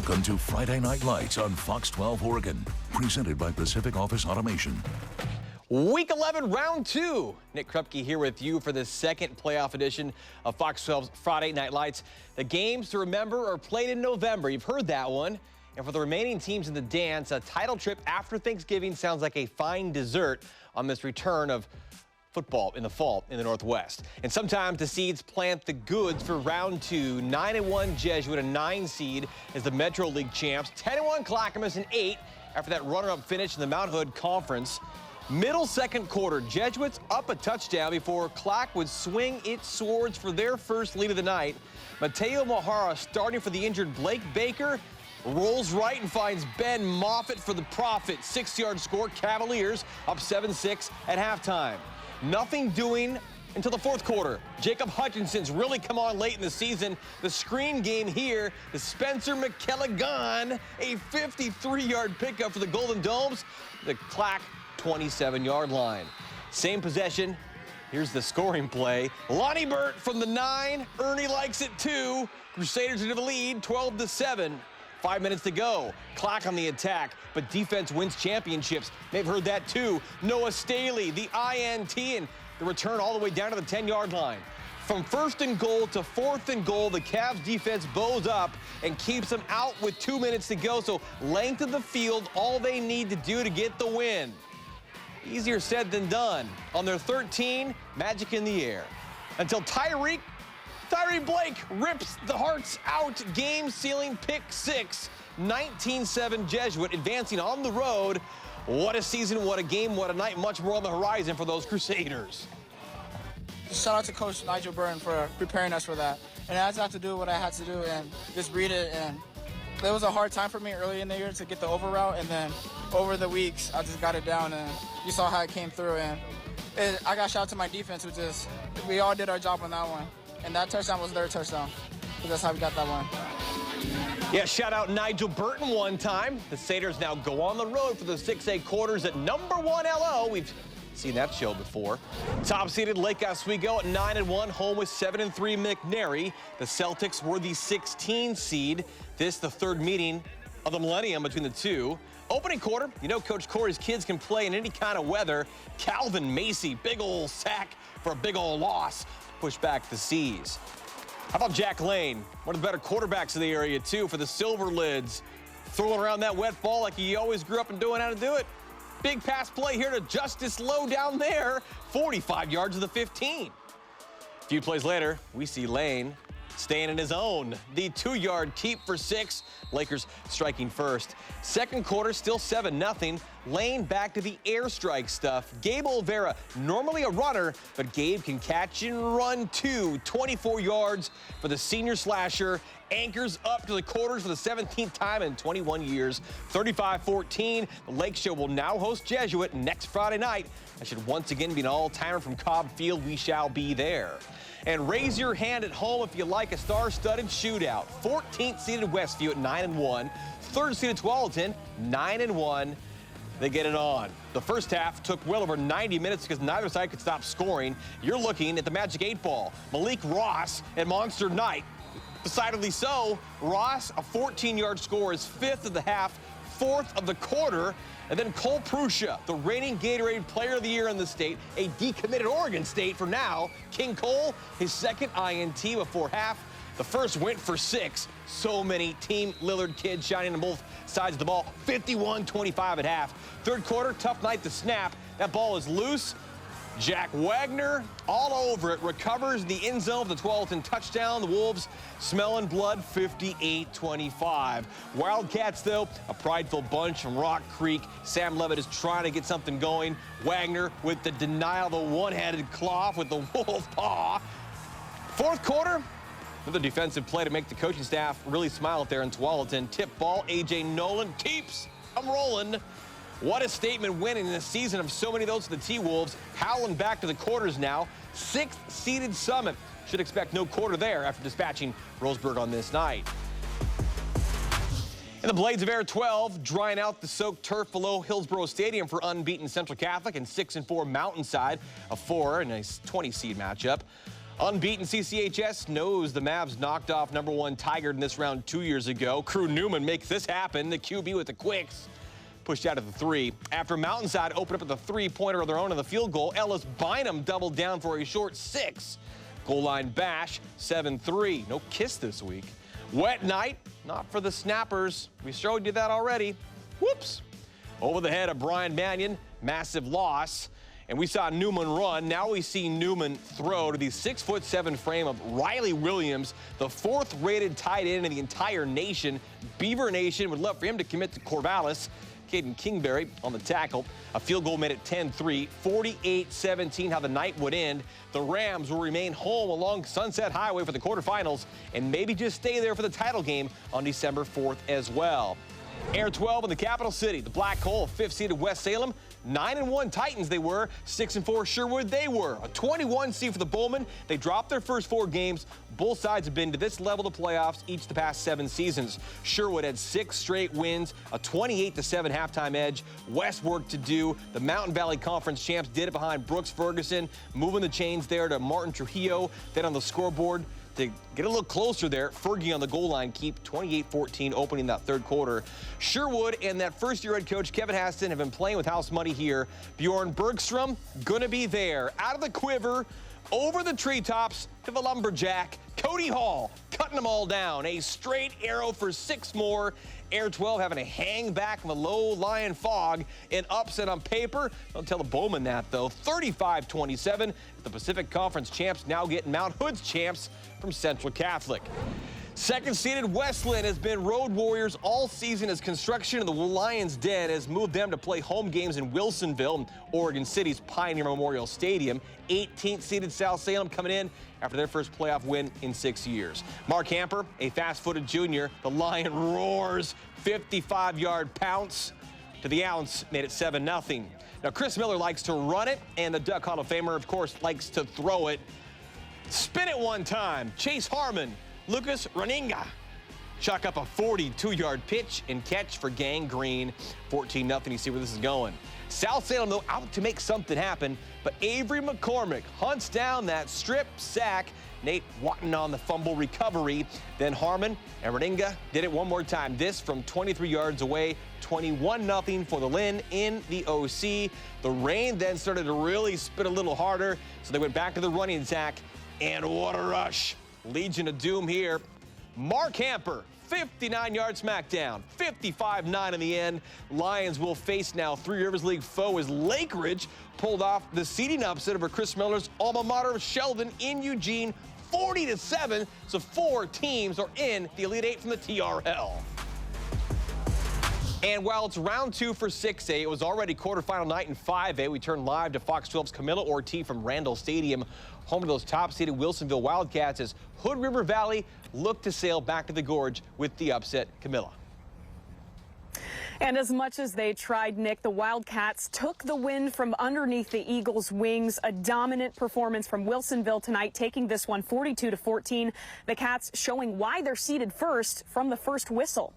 Welcome to Friday Night Lights on Fox 12 Oregon, presented by Pacific Office Automation. Week 11, round 2. Nick Krupke here with you for the second playoff edition of Fox 12's Friday Night Lights. The games to remember are played in November. You've heard that one. And for the remaining teams in the dance, a title trip after Thanksgiving sounds like a fine dessert on this return of football in the fall in the Northwest. And sometimes the seeds plant the goods for round 2. 9-1 Jesuit, a 9 seed, is the Metro League champs. 10-1 Clackamas, an 8 after that runner-up finish in the Mount Hood Conference. Middle second quarter, Jesuits up a touchdown before Clack would swing its swords for their first lead of the night. Mateo Mahara starting for the injured Blake Baker. Rolls right and finds Ben Moffitt for the profit. 6-yard score, Cavaliers up 7-6 at halftime. Nothing doing until the fourth quarter. Jacob Hutchinson's really come on late in the season. The screen game here, the Spencer McKelligon, a 53-yard pickup for the Golden Domes. The Clack 27-yard line. Same possession. Here's the scoring play. Lonnie Burt from the 9. Ernie likes it too. Crusaders into the lead, 12-7. 5 minutes to go. Clack on the attack, but defense wins championships. They've heard that too. Noah Staley, the INT, and the return all the way down to the 10-yard line. From first and goal to fourth and goal, the Cavs defense bows up and keeps them out with 2 minutes to go. So length of the field, all they need to do to get the win. Easier said than done. On their 13, magic in the air. Until Tyree Blake rips the Hearts out, game-sealing pick 6. 19-7 Jesuit advancing on the road. What a season, what a game, what a night. Much more on the horizon for those Crusaders. Shout out to Coach Nigel Burton for preparing us for that. And I just have to do what I had to do and just read it. And it was a hard time for me early in the year to get the over route. And then over the weeks, I just got it down. And you saw how it came through. And I got shout out to my defense, which is we all did our job on that one. And that touchdown was their touchdown. So that's how we got that one. Yeah, shout out Nigel Burton one time. The Satyrs now go on the road for the 6A quarters at #1 LO. We've seen that show before. Top-seeded Lake Oswego at 9-1, home with 7-3 McNary. The Celtics were the 16 seed. This the third meeting of the millennium between the two. Opening quarter, you know Coach Corey's kids can play in any kind of weather. Calvin Macy, big ol' sack for a big ol' loss. Push back the C's. How about Jack Lane? One of the better quarterbacks in the area, too, for the Silver Lids. Throwing around that wet ball like he always grew up and doing how to do it. Big pass play here to Justice Lowe down there. 45 yards to the 15. A few plays later, we see Lane staying in his own. The 2-yard keep for 6. Lakers striking first. Second quarter, still 7-0. Lane back to the airstrike stuff. Gabe Olvera, normally a runner, but Gabe can catch and run too. 24 yards for the senior slasher. Anchors up to the quarters for the 17th time in 21 years. 35-14. The Lake Show will now host Jesuit next Friday night. That should once again be an all-timer from Cobb Field. We shall be there. And raise your hand at home if you like a star-studded shootout. 14th seeded Westview at 9-1. 3rd seeded Tualatin, 9-1. They get it on. The first half took well over 90 minutes because neither side could stop scoring. You're looking at the Magic 8 ball. Malik Ross and Monster Knight. Decidedly so. Ross, a 14-yard score, is 5th of the half, 4th of the quarter. And then Cole Prussia, the reigning Gatorade Player of the Year in the state, a decommitted Oregon State for now. King Cole, his second INT before half. The first went for 6. So many Team Lillard kids shining on both sides of the ball. 51-25 at half. Third quarter, tough night to snap. That ball is loose. Jack Wagner all over it, recovers the end zone for the Tualatin touchdown. The Wolves smelling blood, 58-25. Wildcats, though, a prideful bunch from Rock Creek. Sam Levitt is trying to get something going. Wagner with the denial of a one-handed claw with the wolf paw. Fourth quarter, another defensive play to make the coaching staff really smile out there in Tualatin. Tip ball, A.J. Nolan keeps them rolling. What a statement win in a season of so many of those for the T-Wolves. Howling back to the quarters now. 6th seeded Summit. Should expect no quarter there after dispatching Roseburg on this night. And the Blades of Air 12 drying out the soaked turf below Hillsborough Stadium for unbeaten Central Catholic and 6-4 Mountainside. A 4 and a 20 seed matchup. Unbeaten CCHS knows the Mavs knocked off #1 Tiger in this round 2 years ago. Crew Newman makes this happen. The QB with the quicks. Pushed out at the 3. After Mountainside opened up at the 3-pointer of their own on the field goal, Ellis Bynum doubled down for a short 6. Goal line bash, 7-3. No kiss this week. Wet night, not for the snappers. We showed you that already. Whoops. Over the head of Brian Mannion, massive loss. And we saw Newman run. Now we see Newman throw to the 6'7" frame of Riley Williams, the 4th-rated tight end in the entire nation. Beaver Nation would love for him to commit to Corvallis. Caden Kingsbury on the tackle. A field goal made it 10-3, 48-17 how the night would end. The Rams will remain home along Sunset Highway for the quarterfinals and maybe just stay there for the title game on December 4th as well. Air 12 in the capital city. The Black Hole, 5th-seeded West Salem. 9-1 Titans they were. 6-4 Sherwood they were. A 21 seed for the Bowmen. They dropped their first 4 games. Both sides have been to this level of playoffs each the past 7 seasons. Sherwood had 6 straight wins, a 28-7 halftime edge. West work to do. The Mountain Valley Conference champs did it behind Brooks Ferguson, moving the chains there to Martin Trujillo. Then on the scoreboard, to get a little closer there, Fergie on the goal line, keep 28-14 opening that 3rd quarter. Sherwood and that first-year head coach Kevin Haston have been playing with house money here. Bjorn Bergstrom gonna be there, out of the quiver, over the treetops to the lumberjack. Cody Hall cutting them all down. A straight arrow for 6 more. Air 12 having a hang back from a low-lying fog. An upset on paper. Don't tell the Bowman that, though. 35-27. The Pacific Conference champs now getting Mount Hood's champs from Central Catholic. 2nd-seeded Westland has been road warriors all season as construction of the Lions' Den has moved them to play home games in Wilsonville, Oregon City's Pioneer Memorial Stadium. 18th-seeded South Salem coming in after their first playoff win in 6 years. Mark Hamper, a fast-footed junior. The Lion roars. 55-yard pounce to the ounce, made it 7-0. Now, Chris Miller likes to run it, and the Duck Hall of Famer, of course, likes to throw it. Spin it one time. Chase Harmon. Lucas Raninga chuck up a 42-yard pitch and catch for Gang Green. 14-0. You see where this is going. South Salem, though, out to make something happen, but Avery McCormick hunts down that strip sack. Nate Watton on the fumble recovery. Then Harmon and Raninga did it one more time. This from 23 yards away. 21-0 for the Lynn in the OC. The rain then started to really spit a little harder, so they went back to the running attack. And what a rush. Legion of Doom here. Mark Hamper, 59-yard smackdown, 55-9 in the end. Lions will face now Three Rivers League foe as Lake Ridge pulled off the seeding upset over Chris Miller's alma mater of Sheldon in Eugene, 40-7. So 4 teams are in the Elite 8 from the TRL. And while it's round 2 for 6A, it was already quarterfinal night in 5A. We turn live to Fox 12's Camilla Ortiz from Randall Stadium, home to those top-seeded Wilsonville Wildcats, as Hood River Valley look to sail back to the Gorge with the upset. Camilla. And as much as they tried, Nick, the Wildcats took the win from underneath the Eagles' wings. A dominant performance from Wilsonville tonight, taking this one 42-14. The Cats showing why they're seeded first from the first whistle.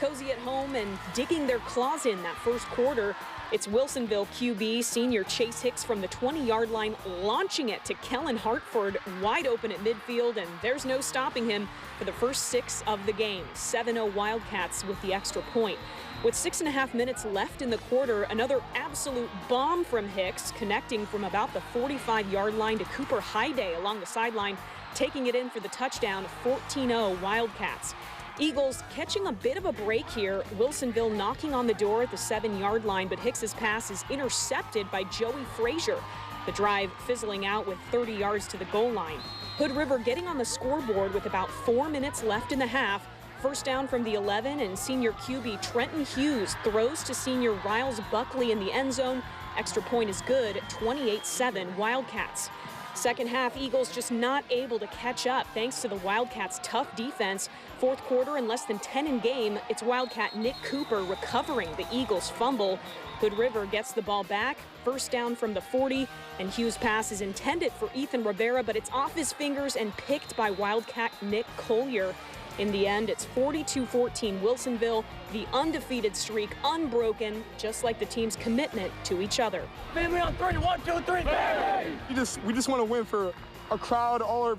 Cozy at home and digging their claws in that first quarter. It's Wilsonville QB senior Chase Hicks from the 20-yard line, launching it to Kellen Hartford wide open at midfield, and there's no stopping him for the first 6 of the game. 7-0 Wildcats with the extra point. With 6.5 minutes left in the quarter, another absolute bomb from Hicks, connecting from about the 45-yard line to Cooper Hyday along the sideline, taking it in for the touchdown. 14-0 Wildcats. Eagles catching a bit of a break here. Wilsonville knocking on the door at the 7-yard line, but Hicks's pass is intercepted by Joey Frazier. The drive fizzling out with 30 yards to the goal line. Hood River getting on the scoreboard with about 4 minutes left in the half. First down from the 11, and senior QB Trenton Hughes throws to senior Riles Buckley in the end zone. Extra point is good, 28-7 Wildcats. Second half, Eagles just not able to catch up thanks to the Wildcats' tough defense. Fourth quarter and less than 10 in game, it's Wildcat Nick Cooper recovering the Eagles' fumble. Hood River gets the ball back, first down from the 40, and Hughes' pass is intended for Ethan Rivera, but it's off his fingers and picked by Wildcat Nick Collier. In the end, it's 42-14 Wilsonville, the undefeated streak unbroken, just like the team's commitment to each other. Family on 3, 1, 2, 3, family! We just want to win for our crowd, all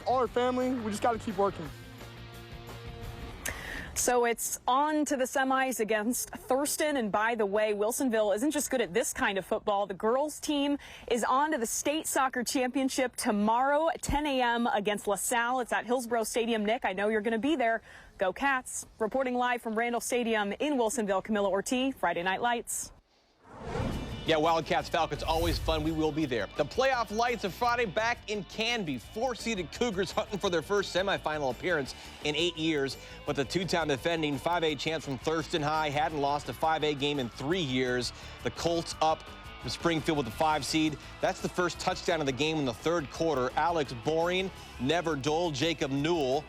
our family. We just got to keep working. So it's on to the semis against Thurston. And by the way, Wilsonville isn't just good at this kind of football. The girls team is on to the state soccer championship tomorrow at 10 a.m. against LaSalle. It's at Hillsborough Stadium. Nick, I know you're going to be there. Go Cats. Reporting live from Randall Stadium in Wilsonville, Camilla Ortiz, Friday Night Lights. Yeah, Wildcats Falcons, always fun. We will be there. The playoff lights of Friday back in Canby. 4-seeded Cougars hunting for their first semifinal appearance in 8 years. But the two-time defending 5A champs from Thurston High hadn't lost a 5A game in 3 years. The Colts up from Springfield with the 5 seed. That's the first touchdown of the game in the third quarter. Alex Boring, Never Dull, Jacob Newell.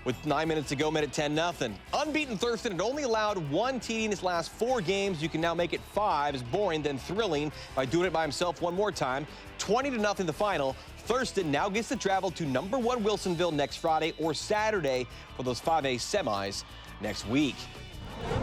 With 9 minutes to go, made it 10-0. Unbeaten Thurston had only allowed 1 TD in his last 4 games. You can now make it 5 as Boring, then Thrilling by doing it by himself one more time. 20-0 the final. Thurston now gets to travel to number 1 Wilsonville next Friday or Saturday for those 5A semis next week.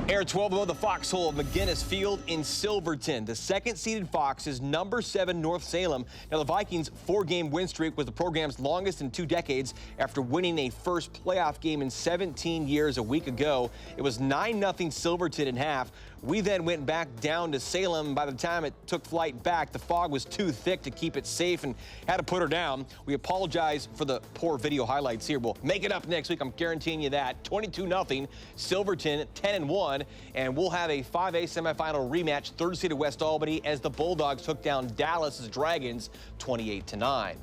Air 12 above the foxhole of McGinnis Field in Silverton. The second-seeded Fox is number 7 North Salem. Now, the Vikings' 4-game win streak was the program's longest in 2 decades after winning a first playoff game in 17 years a week ago. It was 9-0 Silverton in half. We then went back down to Salem. By the time it took flight back, the fog was too thick to keep it safe and had to put her down. We apologize for the poor video highlights here. We'll make it up next week. I'm guaranteeing you that. 22-0 Silverton, 10-1, and we'll have a 5A semifinal rematch, third-seeded West Albany, as the Bulldogs took down Dallas's Dragons 28-9.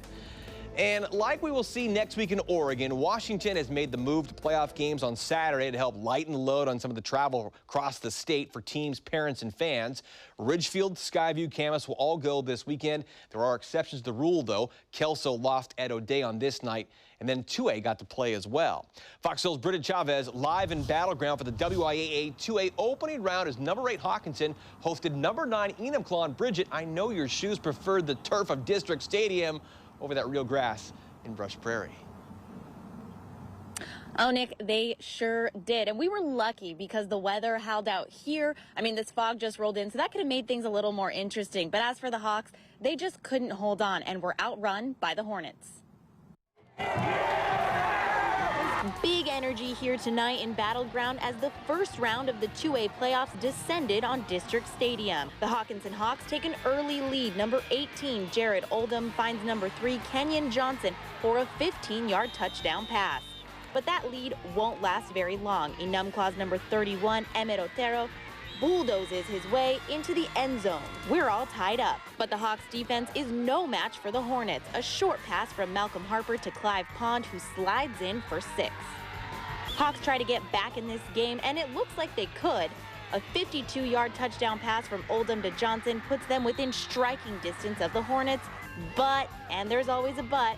And like we will see next week in Oregon, Washington has made the move to playoff games on Saturday to help lighten the load on some of the travel across the state for teams, parents, and fans. Ridgefield, Skyview, Camas will all go this weekend. There are exceptions to the rule, though. Kelso lost at O'Day on this night, and then 2A got to play as well. Fox Hill's Britta Chavez live in Battleground for the WIAA 2A opening round as number 8 Hawkinson hosted number 9 Enumclaw. Bridget, I know your shoes preferred the turf of District Stadium over that real grass in Brush Prairie. Oh, Nick, they sure did. And we were lucky because the weather held out here. I mean, this fog just rolled in, so that could have made things a little more interesting. But as for the Hawks, they just couldn't hold on and were outrun by the Hornets. Big energy here tonight in Battleground as the first round of the 2A playoffs descended on District Stadium. The Hawkinson Hawks take an early lead. Number 18, Jared Oldham, finds number 3, Kenyon Johnson, for a 15-yard touchdown pass. But that lead won't last very long. Enumclaw's number 31, Emmett Otero, bulldozes his way into the end zone. We're all tied up. But the Hawks defense is no match for the Hornets. A short pass from Malcolm Harper to Clive Pond, who slides in for 6. Hawks try to get back in this game, and it looks like they could. A 52-yard touchdown pass from Oldham to Johnson puts them within striking distance of the Hornets. But, and there's always a but,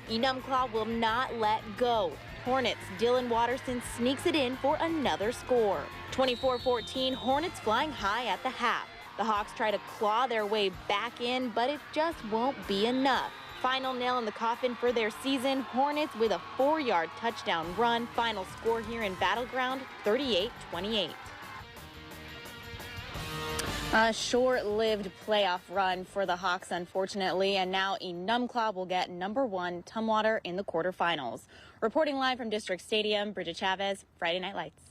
Enumclaw will not let go. Hornets' Dylan Watterson sneaks it in for another score. 24-14, Hornets flying high at the half. The Hawks try to claw their way back in, but it just won't be enough. Final nail in the coffin for their season, Hornets with a 4-yard touchdown run. Final score here in Battleground, 38-28. A short-lived playoff run for the Hawks, unfortunately, and now Enumclaw will get number 1 Tumwater in the quarterfinals. Reporting live from District Stadium, Bridget Chavez, Friday Night Lights.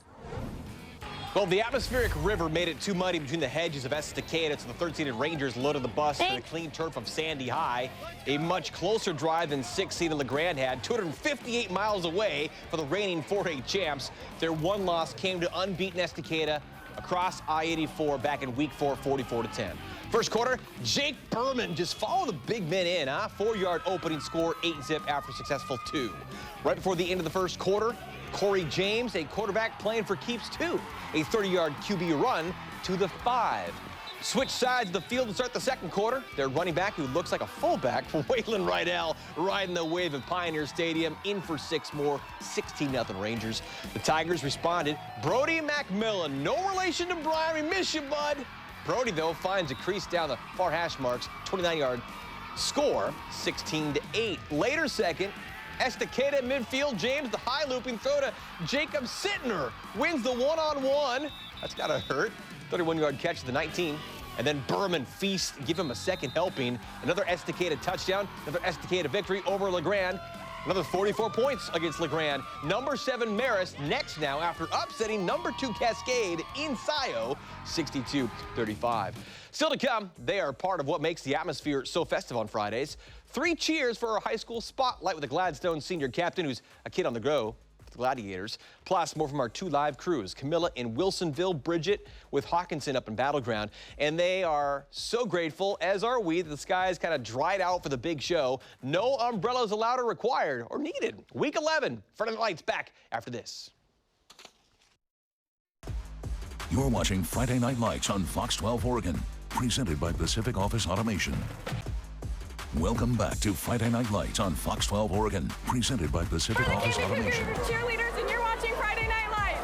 Well, the atmospheric river made it too muddy between the hedges of Estacada, so the third-seeded Rangers loaded the bus to the clean turf of Sandy High. A much closer drive than 6th-seeded LeGrand had, 258 miles away for the reigning 4A champs. Their one loss came to unbeaten Estacada across I-84 back in week 4, 44-10. First quarter, Jake Berman just followed the big men in, 4-yard opening score, 8-zip after successful 2. Right before the end of the first quarter, Corey James, a quarterback playing for keeps too, a 30-yard QB run to the 5. Switch sides of the field to start the second quarter. Their running back, who looks like a fullback, Waylon Rydell, riding the wave at Pioneer Stadium, in for 6 more, 16-0 Rangers. The Tigers responded. Brody McMillan, no relation to Brian, we miss you, bud. Brody, though, finds a crease down the far hash marks, 29-yard score, 16-8. Later second, Estacada midfield, James the high looping throw to Jacob Sittner. Wins the one-on-one. That's gotta hurt. 31-yard catch to the 19. And then Berman feast, give him a second helping. Another Estacada touchdown, another Estacada victory over LeGrand. Another 44 points against LeGrand. Number 7 Marist next now after upsetting number 2 Cascade in Scio, 62-35. Still to come, they are part of what makes the atmosphere so festive on Fridays. 3 cheers for our high school spotlight with the Gladstone senior captain, who's a kid on the go. Gladiators. Plus, more from our 2 live crews, Camilla in Wilsonville, Bridget with Hawkinson up in Battleground. And they are so grateful, as are we, that the skies kind of dried out for the big show. No umbrellas allowed or required or needed. Week 11, Friday Night Lights back after this. You're watching Friday Night Lights on Fox 12 Oregon, presented by Pacific Office Automation. Welcome back to Friday Night Lights on Fox 12 Oregon, presented by Pacific Office Automation. Cheerleaders, and you're watching Friday Night Lights.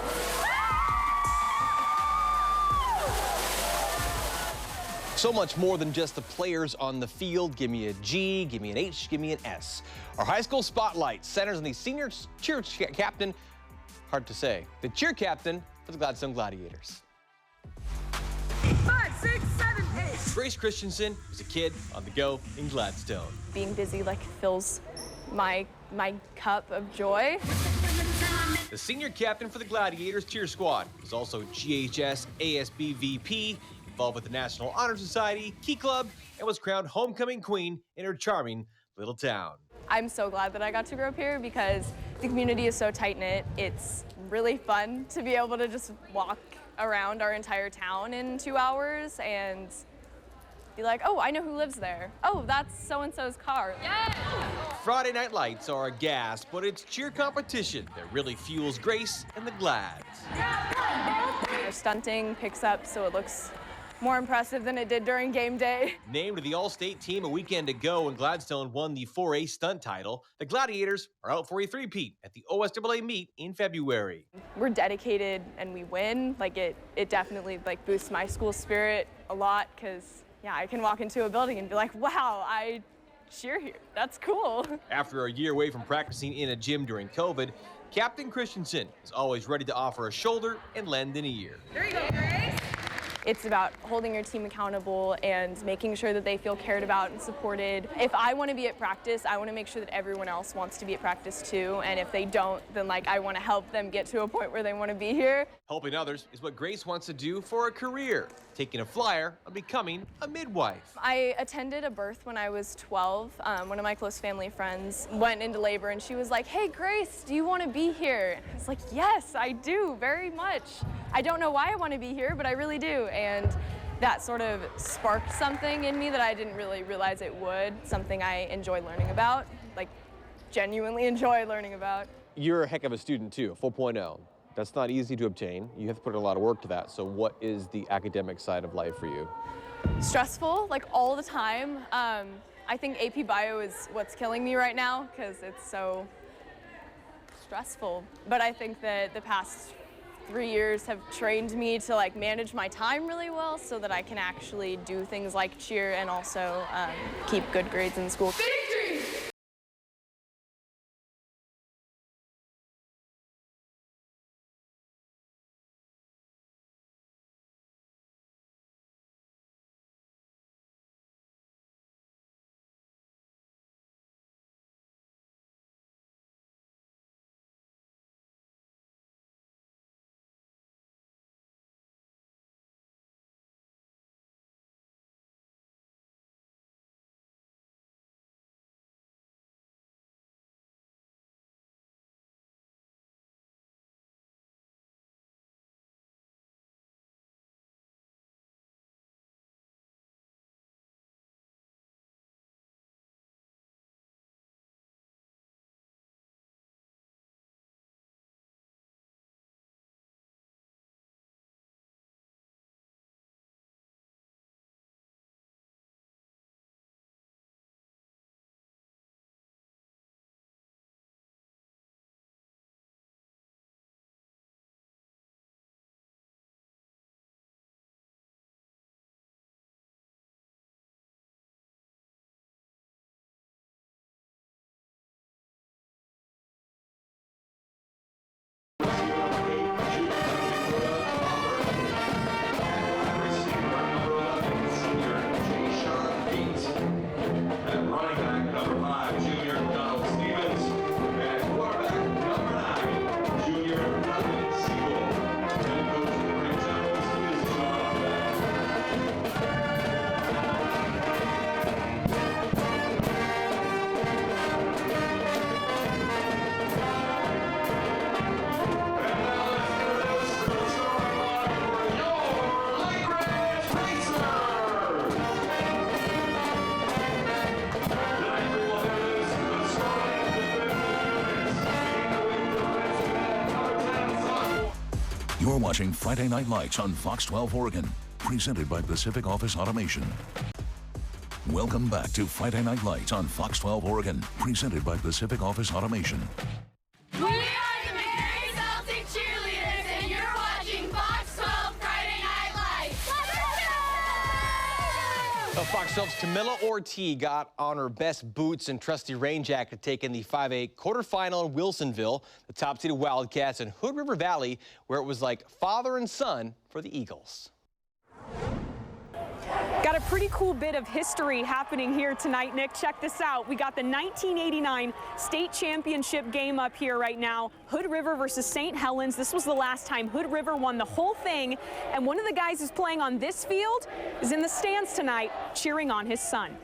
So much more than just the players on the field. Give me a G, give me an H, give me an S. Our high school spotlight centers on the senior cheer captain, hard to say, the cheer captain for the Gladstone Gladiators. 5, 6, 7, 8. Grace Christensen is a kid on the go in Gladstone. Being busy fills my cup of joy. The senior captain for the Gladiators cheer squad is also GHS ASB VP, involved with the National Honor Society, Key Club, and was crowned homecoming queen in her charming little town. I'm so glad that I got to grow up here because the community is so tight-knit. It's really fun to be able to just walk around our entire town in 2 hours and be like, oh, I know who lives there. Oh, that's so-and-so's car. Yeah! Friday Night Lights are a gas, but it's cheer competition that really fuels Grace and the Glads. Our stunting picks up so it looks more impressive than it did during game day. Named to the All-State team a weekend ago when Gladstone won the 4A stunt title, the Gladiators are out for a three-peat at the OSAA meet in February. We're dedicated and we win. It definitely boosts my school spirit a lot because yeah, I can walk into a building and be like, wow, I cheer here. That's cool. After a year away from practicing in a gym during COVID, Captain Christensen is always ready to offer a shoulder and lend an ear. There you go, Grace. It's about holding your team accountable and making sure that they feel cared about and supported. If I want to be at practice, I want to make sure that everyone else wants to be at practice too. And if they don't, then I want to help them get to a point where they want to be here. Helping others is what Grace wants to do for a career, taking a flyer on becoming a midwife. I attended a birth when I was 12. One of my close family friends went into labor and she was like, hey, Grace, do you want to be here? I was like, yes, I do, very much. I don't know why I want to be here, but I really do. And that sort of sparked something in me that I didn't really realize it would, something I enjoy learning about, genuinely enjoy learning about. You're a heck of a student too, 4.0. That's not easy to obtain. You have to put a lot of work to that. So what is the academic side of life for you? Stressful, all the time. I think AP Bio is what's killing me right now because it's so stressful. But I think that the past 3 years have trained me to manage my time really well so that I can actually do things like cheer and also keep good grades in school. You're watching Friday Night Lights on Fox 12 Oregon, presented by Pacific Office Automation. Welcome back to Friday Night Lights on Fox 12 Oregon, presented by Pacific Office Automation. We are the McCary Celtic cheerleaders, and you're watching Fox 12 Friday Night Lights. Fox 12's Camilla Ortiz got on her best boots and trusty rain jacket, taking the 5A quarterfinal in Wilsonville, the top-seeded Wildcats in Hood River Valley, where it was like father and son for the Eagles. Got a pretty cool bit of history happening here tonight, Nick. Check this out. We got the 1989 state championship game up here right now. Hood River versus St. Helens. This was the last time Hood River won the whole thing. And one of the guys who's playing on this field is in the stands tonight cheering on his son.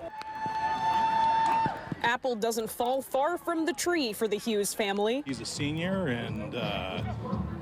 Apple doesn't fall far from the tree for the Hughes family. He's a senior, and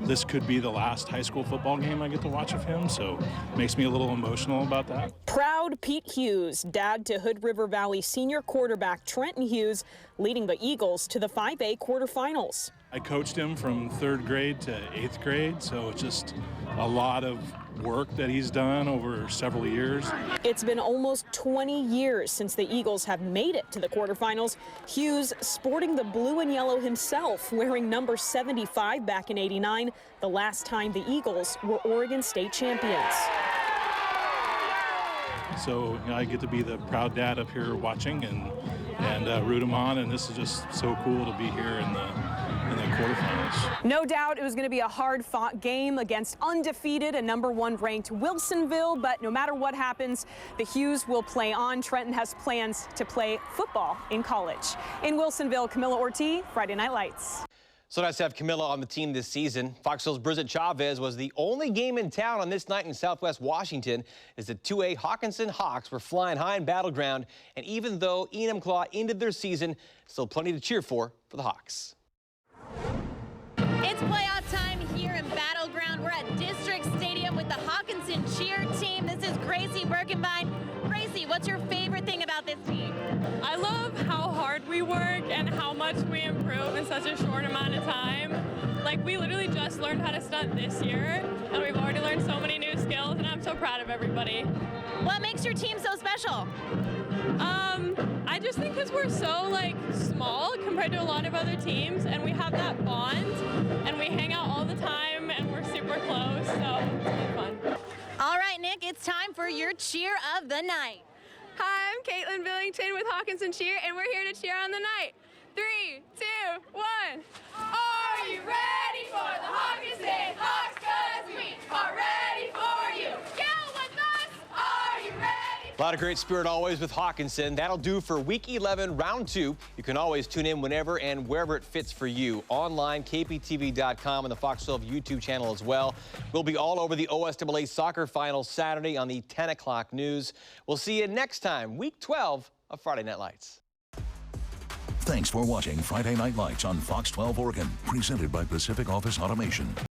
this could be the last high school football game I get to watch of him, so it makes me a little emotional about that. Proud Pete Hughes, dad to Hood River Valley senior quarterback Trenton Hughes, leading the Eagles to the 5A quarterfinals. I coached him from 3rd grade to 8th grade, so it's just a lot of work that he's done over several years. It's been almost 20 years since the Eagles have made it to the quarterfinals. Hughes sporting the blue and yellow himself, wearing number 75 back in '89, the last time the Eagles were Oregon State champions. So I get to be the proud dad up here watching and root him on, and this is just so cool to be here in the quarterfinals. No doubt it was going to be a hard-fought game against undefeated and #1 ranked Wilsonville, but no matter what happens, the Hughes will play on. Trenton has plans to play football in college. In Wilsonville, Camilla Ortiz, Friday Night Lights. So nice to have Camilla on the team this season. Foxville's Bridget Chavez was the only game in town on this night in Southwest Washington as the 2A Hawkinson Hawks were flying high in Battleground. And even though Enumclaw ended their season, still plenty to cheer for the Hawks. It's playoff time here in Battleground. We're at District Stadium with the Hawkinson Cheer team. This is Gracie Birkenbein. Gracie, what's your favorite thing about this team? I love how hard we work and how much we improve in such a short amount of time. Like, we literally just learned how to stunt this year, and we've already learned so many new skills, and I'm so proud of everybody. What makes your team so special? I just think because we're so, small compared to a lot of other teams, and we have that bond, and we hang out all the time, and we're super close, so it's really fun. All right, Nick, it's time for your cheer of the night. Hi, I'm Caitlin Billington with Hawkinson Cheer, and we're here to cheer on the night. 3, 2, 1. Are you ready for the Hawkinson Hawks? 'Cause we are ready for you. Yell with us. Are you ready? A lot of great spirit always with Hawkinson. That'll do for Week 11, Round 2. You can always tune in whenever and wherever it fits for you. Online, KPTV.com, and the Fox 12 YouTube channel as well. We'll be all over the OSAA soccer finals Saturday on the 10 o'clock news. We'll see you next time, Week 12 of Friday Night Lights. Thanks for watching Friday Night Lights on Fox 12 Oregon, presented by Pacific Office Automation.